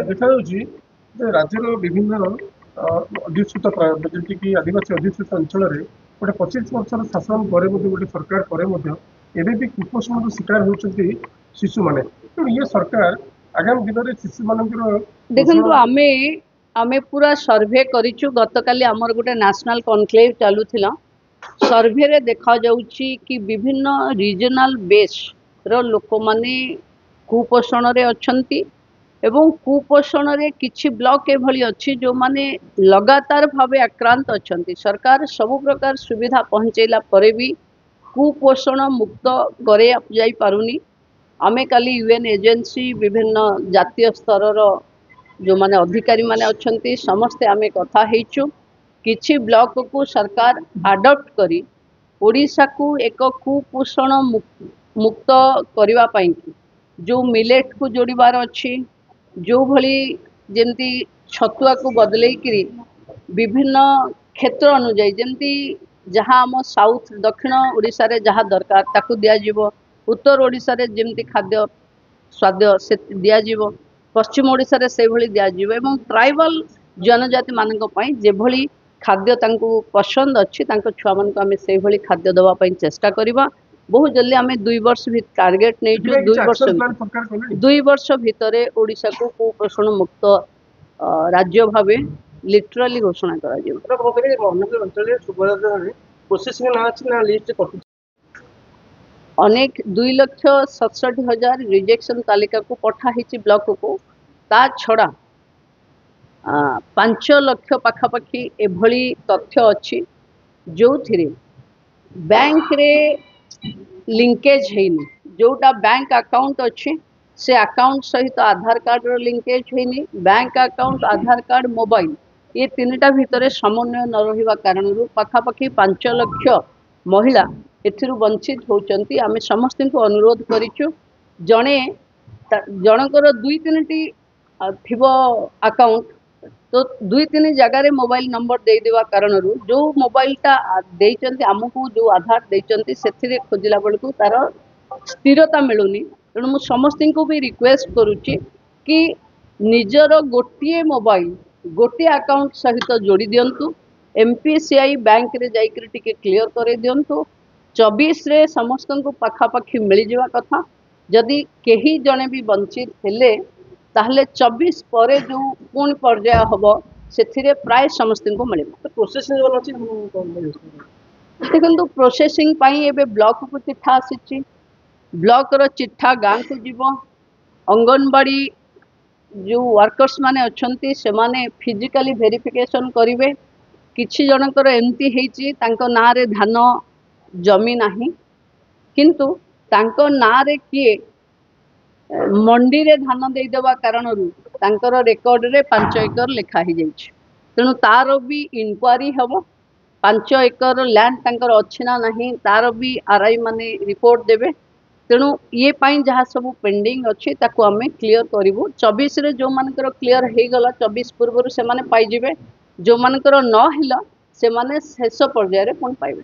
देखा राज्यर विभिन्न अधिसूत जमीक आदिवासी अधिसूत अंचल गोटे 25 वर्षर शासन पर गोटे सरकार पर भी कुपोषण शिकार होती शिशु मैंने तेणु ये सरकार आगामी दिन में शिशु मान देखो आमे पूरा सर्वे करिचु गतकाली आमर गोटे नेशनल कॉन्क्लेव चलुथिला सर्वे रे देखा जाउची कि विभिन्न रीजनल बेस रो लोक माने कुपोषण रे अछंती एवं कुपोषण रे किछि ब्लॉक एभली अछि जो माने लगातार भावे आक्रांत अछंती सरकार सब प्रकार सुविधा पहुंचेला परे भी कुपोषण मुक्त करे जाई पारुनी। आमे काली यूएन एजेंसी विभिन्न जातीय स्तर रो जो माने अधिकारी माने अछंती समस्ते आमे कथा हेचु किछि ब्लॉक को सरकार अडॉप्ट करी ओडिशा को एक कुपोषण मुक्त करबा पई जो मिलेट को जोड़बार अच्छी जो भली जेमती छतुआ को बदलई करी विभिन्न क्षेत्र अनुଯାयी जेमती जहाँ आम साउथ दक्षिण ओडिशा रे जहाँ दरकार ताकू दिया जीवो उत्तर ओडिशा रे जेमती खाद्य स्वाद से दिया जीवो पश्चिम ओडिशा रे से भली दिया जीवो एवं ट्राइबल जनजाति मानक पई जे भली खाद्य तांको पसंद अच्छी तांको छुआ मानक आमे से भली खाद्य दवा पई चेष्टा करबा। बहुत जल्दी आमे 2 वर्ष भी टार्गेट नहीं जो 2 वर्ष भितरे ओडिशा को कुपोषण मुक्त राज्य भावे लिटराली घोषणा करा अनेक 2,67,000 रिजेक्शन तालिका को पठा हिची ब्लॉक को ता छड़ा 5 लाख पाखापाखि एभली तथ्य अच्छी जो थिरे बैंक रे लिंकेज हैनी जोटा बैंक अकाउंट अच्छी से अकाउंट सहित आधार कार्ड रो लिंकेज हैनी बैंक अकाउंट आधार कार्ड मोबाइल ये तीनटा भितर समन्वय न रहिबा कारण पाखापाखि 5 लाख महिला एथिरु वंचित होचंती। आमे समस्त को अनुरोध करिचु जणे जनकर 2-3टी थिबो अकाउंट तो 2-3 जगार मोबाइल नंबर दे देवा कारण जो मोबाइल टा देइचंती हमकु जो आधार देइचंती सेथिरे खोजिला बेलकु तार स्थिरता मिलुनी तेणु मु समस्त को भी रिक्वेस्ट करुच्ची कि निजर गोटे मोबाइल गोटे अकाउंट सहित जोड़ी दिंतु एमपीसीआई बैंक रे जाइकर टिके क्लियर करे दिंतु 24 रे समस्त को पाखापाखि मिल जावा कथा जदि केही जने भी वंचित हेले ताहले 24 परे जो पुणी पर्याय हबो सेथिरे प्राय समस्त को मिलिबो। प्रोसेसिंग अछि देखंतु प्रोसेसिंग पई एबे ब्लॉक को चिट्ठा आसीची ब्लॉक रो चिट्ठा गाँ को जीवो अंगनवाड़ी जो वर्कर्स माने अछंती से माने फिजिकली वेरिफिकेशन करिवे किछि जनकर एमती हेची तांको ना रे धान जमी नाही किंतु तांको ना रे किए मंडी रे धान दे देवा कारण तांकर रेकॉर्ड रे 5 एकर लिखा ही जाइछ तेणु तार भी इंक्वारी हबो 5 एकर लैंड तांकर अछि ना नाही तार भी आरआई माने रिपोर्ट देबे तेणु ये पाई जहाँ सब पेंडिंग अच्छी ताको आमे क्लियर करिवु 24 रे जो मानकर क्लियर हे गला 24 पूर्व से माने पाई जिवे जो मानकर न हिला से माने शेष पर्याय रे कोन पाइबे।